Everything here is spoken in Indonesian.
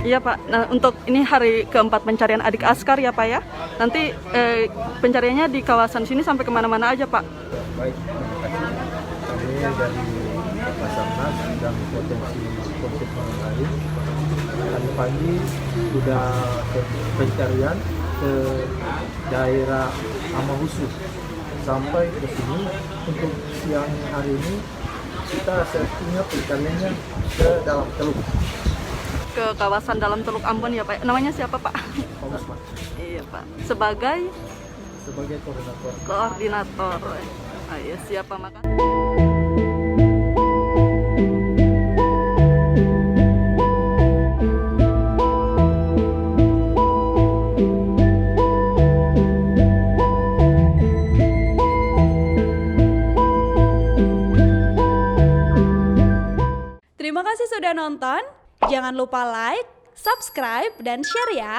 Iya Pak, nah untuk ini hari keempat pencarian adik Askar ya Pak ya. Nanti pencariannya di kawasan sini sampai kemana-mana aja Pak? Baik, terima kasih. Kami dari Basarnas dan potensi konflik yang lain, tadi pagi sudah pencarian ke daerah Amahusu sampai ke sini. Untuk siang hari ini kita searchingnya pencariannya ke dalam teluk. Ke kawasan dalam Teluk Ambon ya Pak. Namanya siapa Pak? Pak Usman. Iya Pak. Sebagai Koordinator. Koordinator. Iya siapa makan? Terima kasih sudah nonton. Jangan lupa like, subscribe, dan share ya.